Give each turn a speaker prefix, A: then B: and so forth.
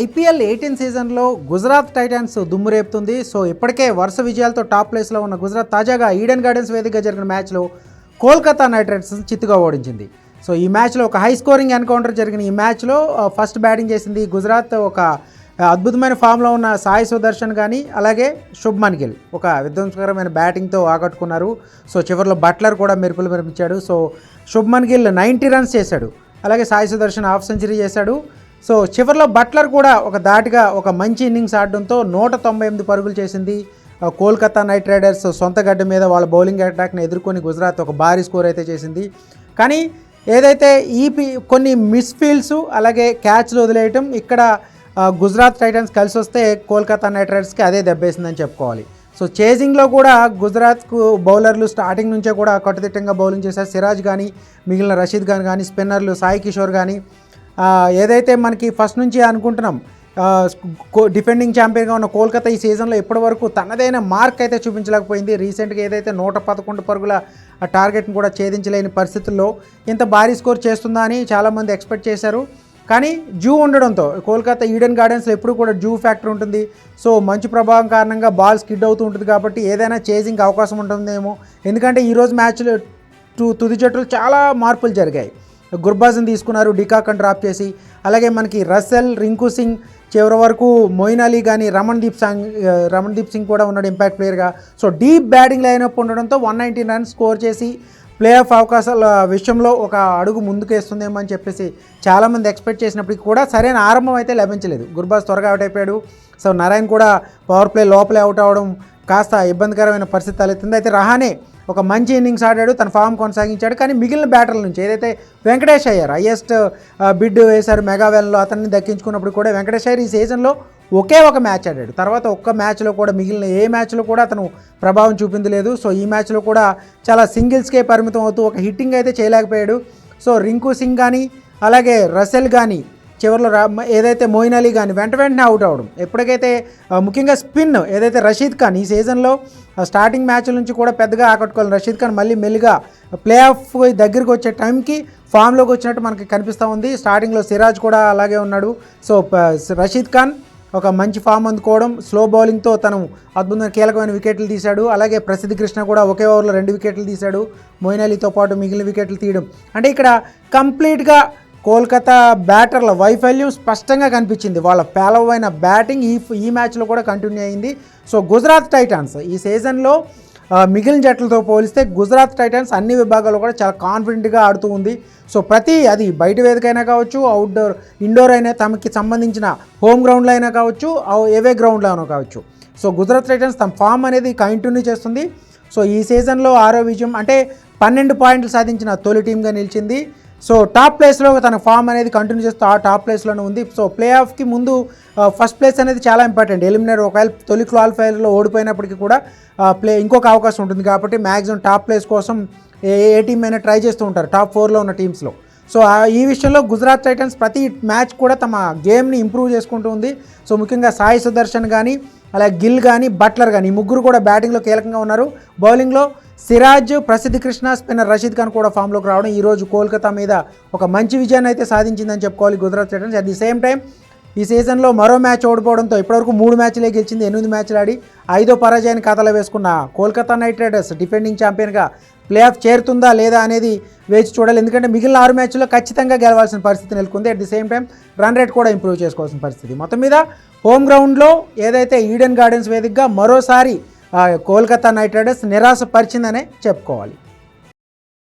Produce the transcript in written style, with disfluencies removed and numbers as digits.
A: IPL 18 సీజన్లో Gujarat Titans దుమ్ము రేపుతుంది. So ఇప్పటికే వరుస విజయాలతో టాప్ ప్లేస్లో ఉన్న గుజరాత్ తాజాగా ఈడెన్ గార్డెన్స్ వేదికగా జరిగిన మ్యాచ్లో కోల్కతా నైట్ రైడర్స్ చిత్తుగా ఓడించింది. సో ఈ మ్యాచ్లో ఒక హై స్కోరింగ్ ఎన్కౌంటర్ జరిగిన ఈ మ్యాచ్లో ఫస్ట్ బ్యాటింగ్ చేసింది గుజరాత్. ఒక అద్భుతమైన ఫామ్లో ఉన్న సాయి సుదర్శన్ కానీ అలాగే శుభ్మన్ గిల్ ఒక విధ్వంసకరమైన బ్యాటింగ్తో ఆకట్టుకున్నారు. సో చివరిలో బట్లర్ కూడా మెరుపులు మెరిపించాడు. సో శుభ్మన్ గిల్ 90 రన్స్ చేశాడు, అలాగే సాయి సుదర్శన్ హాఫ్ సెంచరీ చేశాడు. సో చివరిలో బట్లర్ కూడా ఒక ధాటిగా ఒక మంచి ఇన్నింగ్స్ ఆడడంతో 198 పరుగులు చేసింది కోల్కతా నైట్ రైడర్స్. సొంత గడ్డ మీద వాళ్ళ బౌలింగ్ అటాక్ని ఎదుర్కొని గుజరాత్ ఒక భారీ స్కోర్ అయితే చేసింది. కానీ ఏదైతే కొన్ని మిస్ఫీల్డ్స్ అలాగే క్యాచ్లు వదిలేయటం ఇక్కడ గుజరాత్ టైటన్స్ కలిసి వస్తే కోల్కతా నైట్ రైడర్స్కి అదే దెబ్బేసిందని చెప్పుకోవాలి. సో చేజింగ్లో కూడా గుజరాత్కు బౌలర్లు స్టార్టింగ్ నుంచే కూడా కట్టుదిట్టంగా బౌలింగ్ చేశారు. సిరాజ్ కానీ మిగిలిన రషీద్ ఖాన్ కానీ స్పిన్నర్లు సాయి కిషోర్ కానీ ఏదైతే మనకి ఫస్ట్ నుంచి అనుకుంటున్నాం డిఫెండింగ్ ఛాంపియన్గా ఉన్న కోల్కతా ఈ సీజన్లో ఇప్పటివరకు తనదైన మార్క్ అయితే చూపించలేకపోయింది. రీసెంట్గా ఏదైతే 111 పరుగుల టార్గెట్ని కూడా ఛేదించలేని పరిస్థితుల్లో ఇంత భారీ స్కోర్ చేస్తుందా అని చాలామంది ఎక్స్పెక్ట్ చేశారు. కానీ జూ ఉండడంతో కోల్కతా ఈడెన్ గార్డెన్స్లో ఎప్పుడు కూడా జూ ఫ్యాక్టర్ ఉంటుంది. సో మంచు ప్రభావం కారణంగా బాల్ స్కిడ్ అవుతూ ఉంటుంది కాబట్టి ఏదైనా చేజింగ్ అవకాశం ఉంటుందేమో. ఎందుకంటే ఈరోజు మ్యాచ్లో తుది జట్టులు చాలా మార్పులు జరిగాయి. గుర్బాజ్ని తీసుకున్నారు డికాక్ని డ్రాప్ చేసి, అలాగే మనకి రసెల్, రింకు సింగ్, చివరి వరకు మొయిన్ అలీ కానీ రమణ్దీప్ సింగ్ కూడా ఉన్నాడు ఇంపాక్ట్ ప్లేయర్గా. సో డీప్ బ్యాటింగ్ లైనప్ ఉండడంతో 119 రన్స్ స్కోర్ చేసి ప్లే ఆఫ్ అవకాశాల విషయంలో ఒక అడుగు ముందుకేస్తుందేమో అని చెప్పేసి చాలామంది ఎక్స్పెక్ట్ చేసినప్పటికీ కూడా సరైన ఆరంభం అయితే లభించలేదు. గుర్బాజ్ త్వరగా అవుట్ అయిపోయాడు. సో నారాయణ్ కూడా పవర్ ప్లే లోపలే అవుట్ అవ్వడం కాస్త ఇబ్బందికరమైన పరిస్థితి తలెత్తింది. అయితే రహానే ఒక మంచి ఇన్నింగ్స్ ఆడాడు, తన ఫామ్ కొనసాగించాడు. కానీ మిగిలిన బ్యాటర్ల నుంచి ఏదైతే వెంకటేష్ అయ్యారు హైయెస్ట్ బిడ్ వేశారు మెగావెల్లో, అతన్ని దక్కించుకున్నప్పుడు కూడా వెంకటేష్ అయ్యారు ఈ సీజన్లో ఒకే ఒక మ్యాచ్ ఆడాడు. తర్వాత ఒక్క మ్యాచ్లో కూడా మిగిలిన ఏ మ్యాచ్లో కూడా అతను ప్రభావం చూపింది లేదు. సో ఈ మ్యాచ్లో కూడా చాలా సింగిల్స్కే పరిమితం అవుతూ ఒక హిట్టింగ్ అయితే చేయలేకపోయాడు. సో రింకు సింగ్ కానీ అలాగే రసెల్ కానీ చివరిలో ఏదైతే మొయిన్ అలీ కానీ వెంటనే అవుట్ అవ్వడం, ఎప్పటికైతే ముఖ్యంగా స్పిన్ ఏదైతే రషీద్ ఖాన్ ఈ సీజన్లో స్టార్టింగ్ మ్యాచ్ల నుంచి కూడా పెద్దగా ఆకట్టుకోవాలి. రషీద్ ఖాన్ మళ్ళీ మెల్లిగా ప్లే ఆఫ్ దగ్గరికి వచ్చే టైంకి ఫామ్లోకి వచ్చినట్టు మనకి కనిపిస్తూ ఉంది. స్టార్టింగ్లో సిరాజ్ కూడా అలాగే ఉన్నాడు. సో రషీద్ ఖాన్ ఒక మంచి ఫామ్ అందుకోవడం, స్లో బౌలింగ్తో తను అద్భుతమైన కీలకమైన వికెట్లు తీశాడు. అలాగే ప్రసిద్ధ్ కృష్ణ కూడా ఒకే ఓవర్లో 2 వికెట్లు తీశాడు. మొయిన్ అలీతో పాటు మిగిలిన వికెట్లు తీయడం అంటే ఇక్కడ కంప్లీట్గా కోల్కతా బ్యాటర్ల వైఫల్యం స్పష్టంగా కనిపించింది. వాళ్ళ పేలవైన బ్యాటింగ్ ఈ మ్యాచ్లో కూడా కంటిన్యూ అయింది. సో గుజరాత్ టైటాన్స్ ఈ సీజన్లో మిగిలిన జట్లతో పోలిస్తే గుజరాత్ టైటాన్స్ అన్ని విభాగాల్లో కూడా చాలా కాన్ఫిడెంట్గా ఆడుతూ ఉంది. సో అది బయట వేదిక అయినా కావచ్చు, అవుట్డోర్ ఇండోర్ అయినా, తమకి సంబంధించిన హోమ్ గ్రౌండ్లో అయినా కావచ్చు, ఏవే గ్రౌండ్లో అయినా కావచ్చు. సో గుజరాత్ టైటాన్స్ తమ ఫామ్ అనేది కంటిన్యూ చేస్తుంది. సో ఈ సీజన్లో 6వ విజయం అంటే 12 పాయింట్లు సాధించిన తొలి టీమ్గా నిలిచింది. సో టాప్ ప్లేస్లో తన ఫామ్ అనేది కంటిన్యూ చేస్తూ టాప్ ప్లేస్లోనే ఉంది. సో ప్లే ఆఫ్కి ముందు ఫస్ట్ ప్లేస్ అనేది చాలా ఇంపార్టెంట్. ఎలిమినేటర్ ఒకవేళ తొలి క్వాలిఫైర్లో ఓడిపోయినప్పటికీ కూడా ఇంకొక అవకాశం ఉంటుంది కాబట్టి మ్యాక్సిమం టాప్ ప్లేస్ కోసం ఏ టీం అయినా ట్రై చేస్తూ ఉంటారు టాప్ 4లో ఉన్న టీమ్స్లో. సో ఈ విషయంలో గుజరాత్ టైటన్స్ ప్రతి మ్యాచ్ కూడా తమ గేమ్ని ఇంప్రూవ్ చేసుకుంటూ ఉంది. సో ముఖ్యంగా సాయి సుదర్శన్ కానీ అలాగే గిల్ కానీ బట్లర్ కానీ ఈ ముగ్గురు కూడా బ్యాటింగ్లో కీలకంగా ఉన్నారు. బౌలింగ్లో సిరాజ్, ప్రసిద్ధ్ కృష్ణ, స్పిన్నర్ రషీద్ ఖాన్ కూడా ఫామ్లోకి రావడం ఈరోజు కోల్కతా మీద ఒక మంచి విజయాన్ని అయితే సాధించిందని చెప్పుకోవాలి Gujarat Titans. At the same time ఈ సీజన్లో మరో మ్యాచ్ ఓడిపోవడంతో ఇప్పటివరకు 3 మ్యాచ్లే గెలిచింది, 8 మ్యాచ్లు ఆడి 5వ పరాజయాన్ని ఖాతాలో వేసుకున్న కోల్కతా నైట్ రైడర్స్ డిఫెండింగ్ ఛాంపియన్గా ప్లే ఆఫ్ చేరుతుందా లేదా అనేది వేచి చూడాలి. ఎందుకంటే మిగిలిన 6 మ్యాచ్ల్లో ఖచ్చితంగా గెలవాల్సిన పరిస్థితి నెలకొంది. At the same time run rate కూడా ఇంప్రూవ్ చేసుకోవాల్సిన పరిస్థితి. మొత్తం మీద హోమ్ గ్రౌండ్లో ఏదైతే ఈడెన్ గార్డెన్స్ వేదికగా మరోసారి కోల్కతా నైట్ రైడర్స్ నిరాశపరిచిందనే చెప్పుకోవాలి.